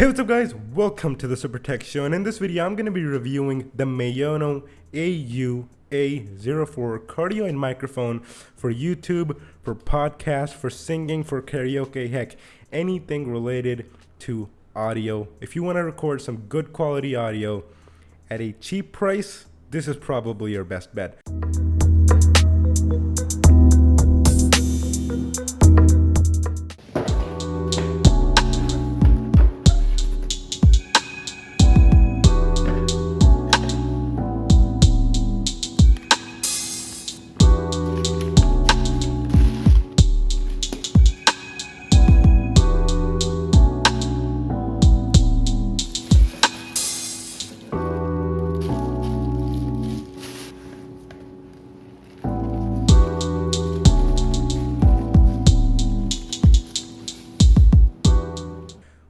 Hey, what's up guys? Welcome to the Super Tech Show, and in this video I'm going to be reviewing the Maono AU-A04 cardioid microphone for YouTube, for podcasts, for singing, for karaoke, heck, anything related to audio. If you want to record some good quality audio at a cheap price, this is probably your best bet.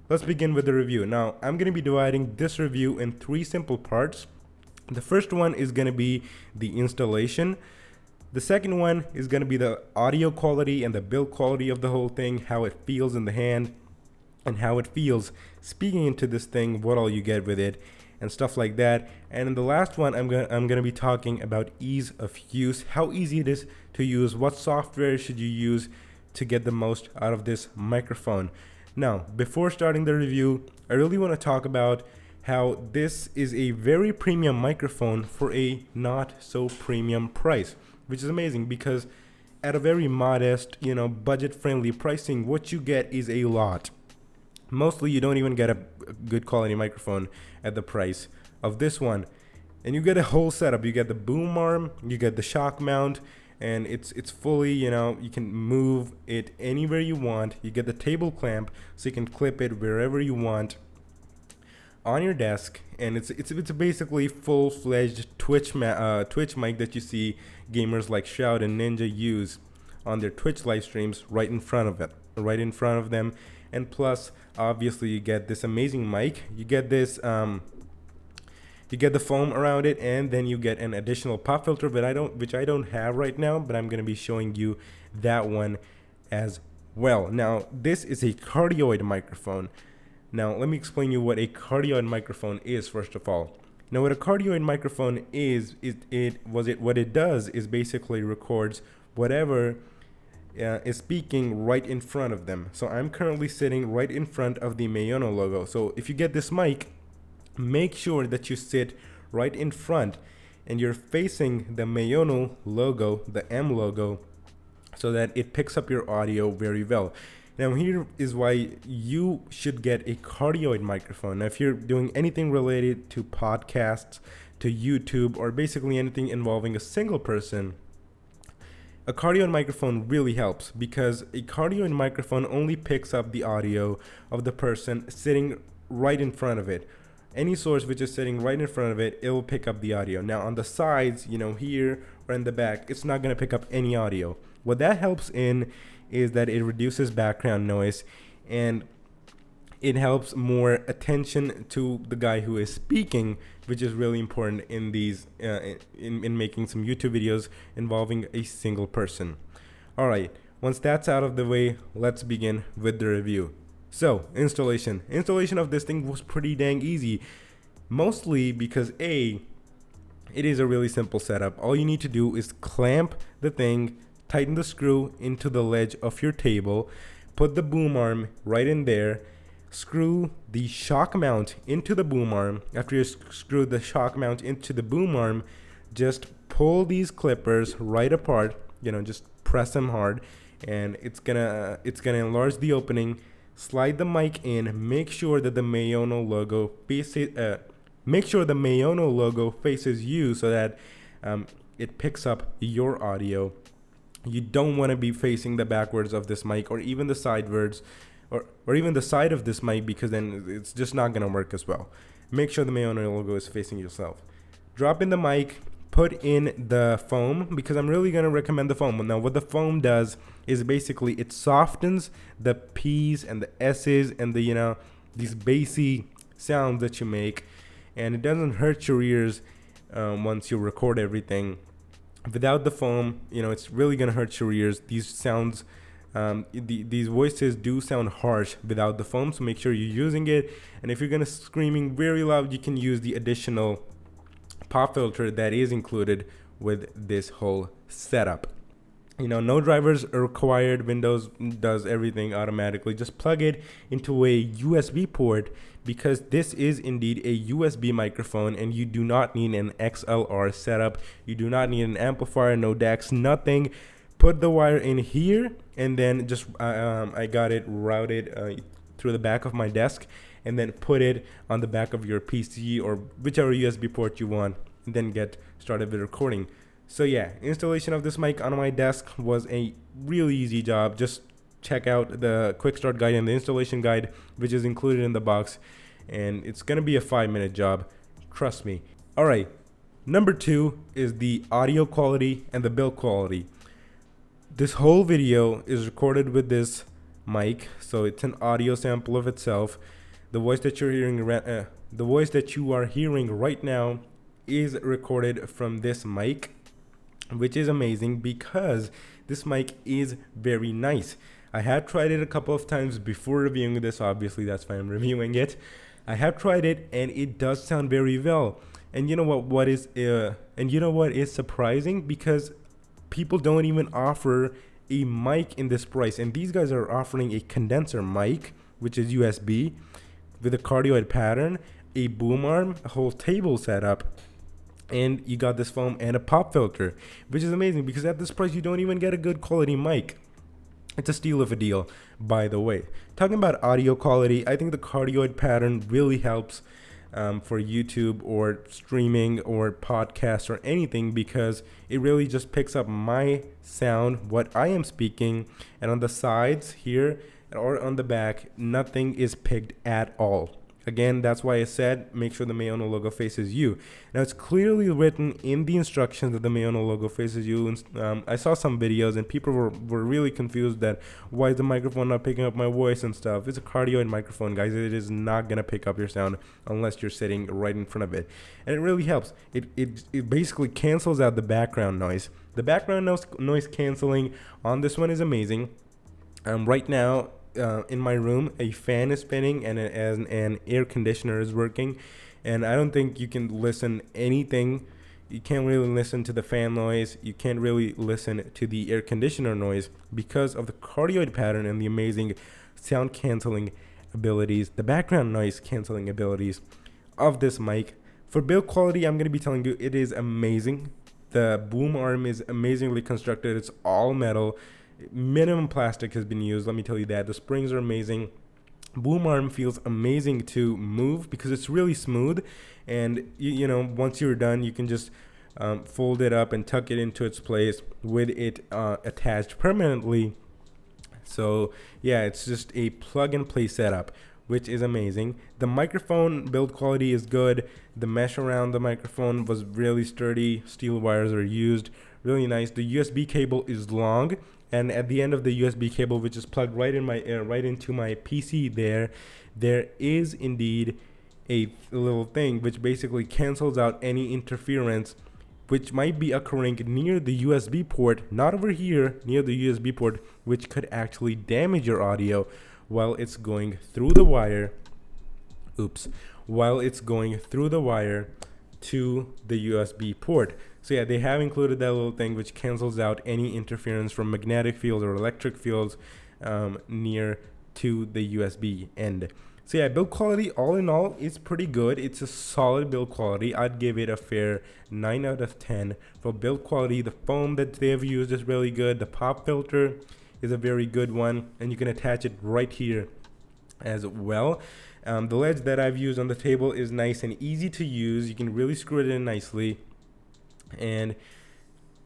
Let's begin with the review. Now, I'm going to be dividing this review in three simple parts. The first one is going to be the installation. The second one is going to be the audio quality and the build quality of the whole thing, how it feels in the hand, and how it feels speaking into this thing, what all you get with it, and stuff like that. And in the last one, I'm gonna be talking about ease of use, how easy it is to use, what software should you use to get the most out of this microphone. Now, before starting the review, I really want to talk about how this is a very premium microphone for a not so premium price, which is amazing because at a very modest, budget-friendly pricing, what you get is a lot. Mostly, you don't even get a good quality microphone at the price of this one. And you get a whole setup. You get the boom arm, you get the shock mount, and it's fully, you can move it anywhere you want. You get the table clamp, so you can clip it wherever you want on your desk, and it's basically full-fledged Twitch mic that you see gamers like Shout and Ninja use on their Twitch live streams right in front of them. And plus, obviously, you get this amazing mic. You get this you get the foam around it, and then you get an additional pop filter, which I don't have right now, but I'm going to be showing you that one as well. Now, this is a cardioid microphone. Now, let me explain you what a cardioid microphone is first of all. Now, what a cardioid microphone is what it does is basically records whatever is speaking right in front of them. So I'm currently sitting right in front of the Maono logo. So if you get this mic, make sure that you sit right in front and you're facing the Maono logo, the M logo, so that it picks up your audio very well. Now, here is why you should get a cardioid microphone. Now, if you're doing anything related to podcasts, to YouTube, or basically anything involving a single person, a cardioid microphone really helps because a cardioid microphone only picks up the audio of the person sitting right in front of it. Any source which is sitting right in front of it, it will pick up the audio. Now, on the sides, here or in the back, it's not going to pick up any audio. What that helps in is that it reduces background noise, and it helps more attention to the guy who is speaking, which is really important in these in making some YouTube videos involving a single person. All right, once that's out of the way, let's begin with the review. So, installation of this thing was pretty dang easy, mostly because it is a really simple setup. All you need to do is clamp the thing, tighten the screw into the ledge of your table, put the boom arm right in there, screw the shock mount into the boom arm. After you screw the shock mount into the boom arm, just pull these clippers right apart, just press them hard, and it's gonna enlarge the opening. Slide the mic in, make sure that the Maono logo faces you so that it picks up your audio. You don't want to be facing the backwards of this mic or even the sidewards or even the side of this mic, because then it's just not going to work as well. Make sure the Maono logo is facing yourself. Drop in the mic, put in the foam, because I'm really going to recommend the foam. Now, what the foam does is basically it softens the P's and the S's and the, these bassy sounds that you make, and it doesn't hurt your ears once you record everything. Without the foam, it's really going to hurt your ears. These sounds These voices do sound harsh without the foam, so make sure you're using it. And if you're gonna screaming very loud, you can use the additional pop filter that is included with this whole setup. No drivers are required. Windows does everything automatically. Just plug it into a USB port, because this is indeed a USB microphone, and you do not need an XLR setup. You do not need an amplifier, no DACs, nothing. Put the wire in here, and then just I got it routed through the back of my desk, and then put it on the back of your PC or whichever USB port you want, and then get started with recording. So yeah, installation of this mic on my desk was a really easy job. Just check out the quick start guide and the installation guide, which is included in the box, and it's gonna be a 5-minute job, trust me. All right, number 2 is the audio quality and the build quality. This whole video is recorded with this mic, so it's an audio sample of itself. The voice that you're hearing, the voice that you are hearing right now, is recorded from this mic, which is amazing because this mic is very nice. I have tried it a couple of times before reviewing this. Obviously, that's why I'm reviewing it. I have tried it, and it does sound very well. And you know what is surprising, because people don't even offer a mic in this price, and these guys are offering a condenser mic, which is USB, with a cardioid pattern, a boom arm, a whole table setup, and you got this foam and a pop filter, which is amazing because at this price you don't even get a good quality mic. It's a steal of a deal, by the way. Talking about audio quality, I think the cardioid pattern really helps for YouTube or streaming or podcast or anything, because it really just picks up my sound, what I am speaking, and on the sides here or on the back, nothing is picked at all. Again, that's why I said make sure the Maono logo faces you. Now, it's clearly written in the instructions that the Maono logo faces you. And I saw some videos and people were really confused that why is the microphone not picking up my voice and stuff. It's a cardioid microphone, guys. It is not going to pick up your sound unless you're sitting right in front of it. And it really helps. It basically cancels out the background noise. The background noise canceling on this one is amazing. Right now, in my room, a fan is spinning and an air conditioner is working, and I don't think you can listen anything. You can't really listen to the fan noise. You can't really listen to the air conditioner noise because of the cardioid pattern and the amazing sound canceling abilities, the background noise canceling abilities of this mic. For build quality, I'm going to be telling you it is amazing. The boom arm is amazingly constructed. It's all metal. Minimum plastic has been used, let me tell you that. The springs are amazing. Boom arm feels amazing to move because it's really smooth, and once you're done, you can just fold it up and tuck it into its place with it attached permanently. So yeah, it's just a plug and play setup, which is amazing. The microphone build quality is good. The mesh around the microphone was really sturdy. Steel wires are used, really nice. The USB cable is long, and at the end of the USB cable, which is plugged right into my PC, there is indeed a little thing which basically cancels out any interference which might be occurring near the USB port, not over here, near the USB port, which could actually damage your audio while it's going through the wire. While it's going through the wire to the USB port. So yeah, they have included that little thing which cancels out any interference from magnetic fields or electric fields near to the USB end. So yeah, build quality all in all is pretty good. It's a solid build quality. I'd give it a fair 9 out of 10 for build quality. The foam that they have used is really good. The pop filter is a very good one, and you can attach it right here as well. The ledge that I've used on the table is nice and easy to use. You can really screw it in nicely. And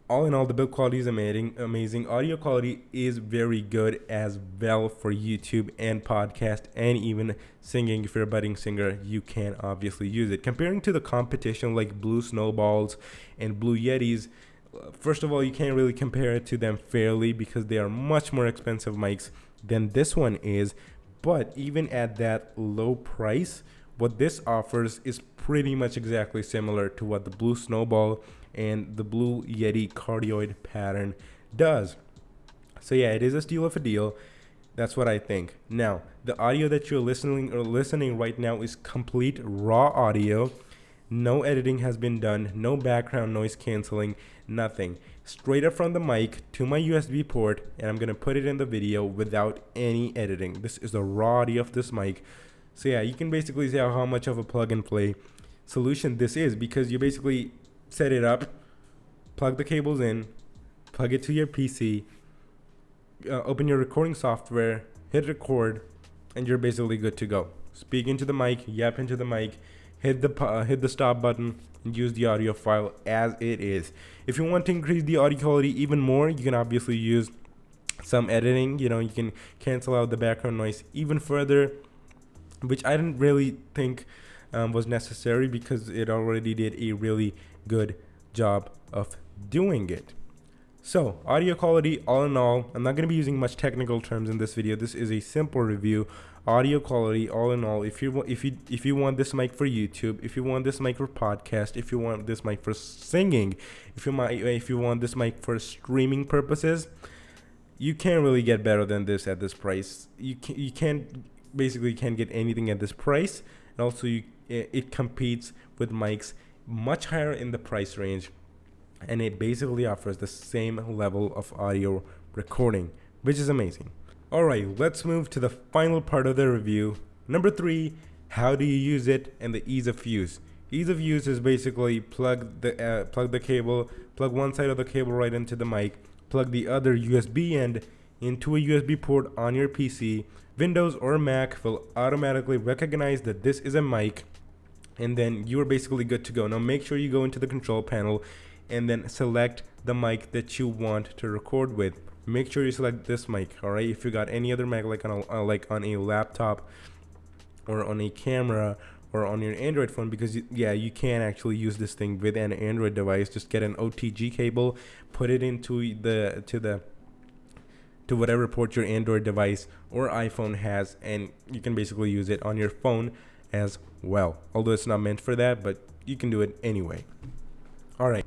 all in all, the build quality is amazing. Audio quality is very good as well for YouTube and podcast, and even singing. If you're a budding singer, you can obviously use it. Comparing to the competition like Blue Snowballs and Blue Yetis, first of all, you can't really compare it to them fairly because they are much more expensive mics than this one is. But even at that low price, what this offers is pretty much exactly similar to what the Blue Snowball and the Blue Yeti cardioid pattern does. So yeah, it is a steal of a deal. That's what I think. Now, the audio that you're listening right now is complete raw audio. No editing has been done, no background noise canceling, nothing. Straight up from the mic to my USB port, and I'm gonna put it in the video without any editing. This is the raw audio of this mic. So yeah, you can basically see how much of a plug and play solution this is, because you basically set it up, plug the cables in, plug it to your PC, open your recording software, hit record, and you're basically good to go. Speak into the mic, yap into the mic, hit the stop button, and use the audio file as it is. If you want to increase the audio quality even more, you can obviously use some editing. You can cancel out the background noise even further, which I didn't really think was necessary, because it already did a really good job of doing it. So, audio quality, all in all, I'm not going to be using much technical terms in this video. This is a simple review. Audio quality, all in all, if you want this mic for YouTube, if you want this mic for podcast, if you want this mic for singing, if you want this mic for streaming purposes, you can't really get better than this at this price. You can't get anything at this price. And also, it competes with mics much higher in the price range, and it basically offers the same level of audio recording, which is amazing. Alright, let's move to the final part of the review. Number 3, how do you use it and the ease of use. Ease of use is basically plug the cable, plug one side of the cable right into the mic, plug the other USB end into a USB port on your PC. Windows or Mac will automatically recognize that this is a mic, and then you are basically good to go. Now make sure you go into the control panel and then select the mic that you want to record with. Make sure you select this mic, all right? If you got any other mic, like on a laptop or on a camera or on your Android phone, because you can actually use this thing with an Android device. Just get an OTG cable, put it into to whatever port your Android device or iPhone has, and you can basically use it on your phone as well. Although it's not meant for that, but you can do it anyway. All right,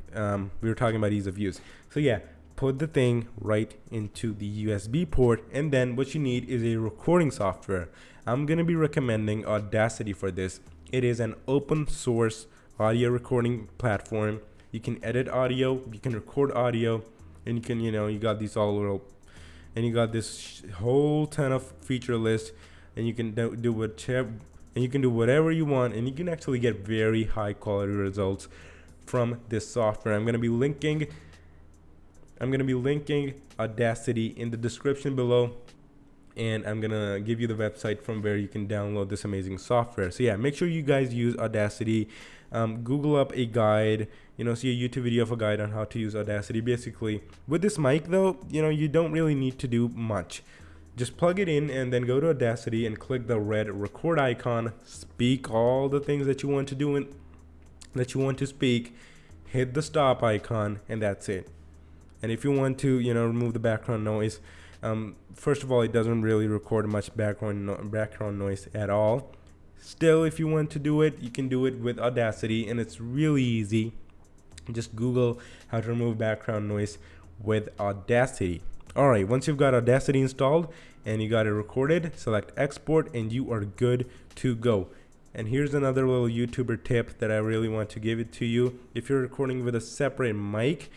we were talking about ease of use. So yeah, put the thing right into the USB port, and then what you need is a recording software. I'm going to be recommending Audacity for this. It is an open source audio recording platform. You can edit audio, you can record audio, and you can, you got these all little, and you got this whole ton of feature list, and you can do whatever you want, and you can actually get very high quality results from this software. I'm going to be linking Audacity in the description below, and I'm going to give you the website from where you can download this amazing software. So yeah, make sure you guys use Audacity. Google up a guide, see a YouTube video of a guide on how to use Audacity. Basically, with this mic though, you don't really need to do much. Just plug it in and then go to Audacity and click the red record icon, speak all the things that you want to do and that you want to speak, hit the stop icon, and that's it. And if you want to remove the background noise, first of all, it doesn't really record much background noise at all. Still, if you want to do it, you can do it with Audacity, and it's really easy. Just Google how to remove background noise with Audacity. Alright, once you've got Audacity installed and you got it recorded, select export, and you are good to go. And here's another little YouTuber tip that I really want to give it to you. If you're recording with a separate mic,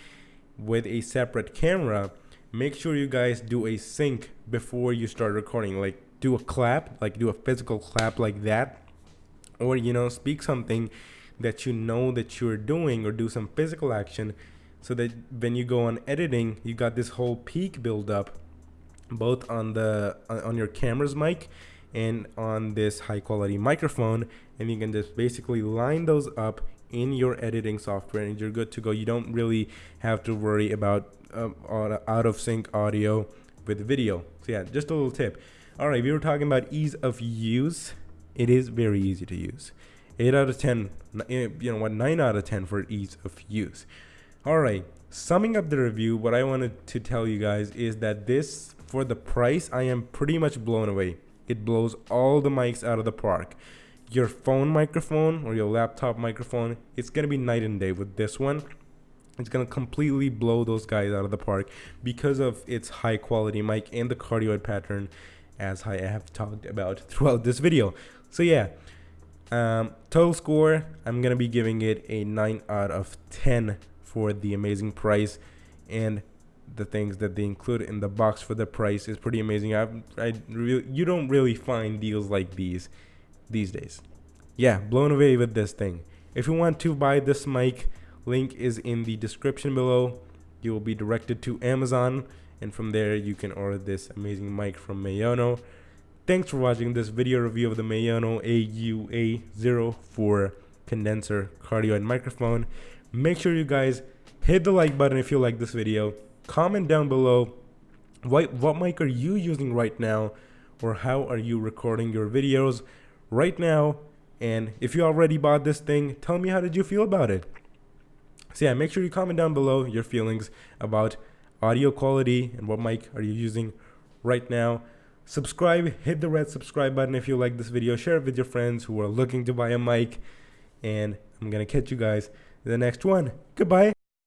with a separate camera, make sure you guys do a sync before you start recording. Like do a clap, like do a physical clap like that, or speak something that that you're doing, or do some physical action, so that when you go on editing, you got this whole peak build up, both on your camera's mic and on this high quality microphone, and you can just basically line those up in your editing software, and you're good to go. You don't really have to worry about out of sync audio with video. So yeah, just a little tip. All right, we were talking about ease of use. It is very easy to use. 8 out of 10, 9 out of 10 for ease of use. All right, summing up the review, what I wanted to tell you guys is that this, for the price, I am pretty much blown away. It blows all the mics out of the park. Your phone microphone or your laptop microphone, it's going to be night and day with this one. It's gonna completely blow those guys out of the park because of its high quality mic and the cardioid pattern, as I have talked about throughout this video. So yeah, total score, I'm gonna be giving it a 9 out of 10 for the amazing price, and the things that they include in the box for the price is pretty amazing. You don't really find deals like these days. Yeah, blown away with this thing. If you want to buy this mic, link is in the description below. You will be directed to Amazon, and from there you can order this amazing mic from Maono. Thanks for watching this video review of the Maono AU-A04 condenser cardioid microphone. Make sure you guys hit the like button if you like this video. Comment down below what mic are you using right now, or how are you recording your videos right now. And if you already bought this thing, tell me how did you feel about it. So yeah, make sure you comment down below your feelings about audio quality and what mic are you using right now. Subscribe, hit the red subscribe button if you like this video. Share it with your friends who are looking to buy a mic. And I'm gonna catch you guys in the next one. Goodbye.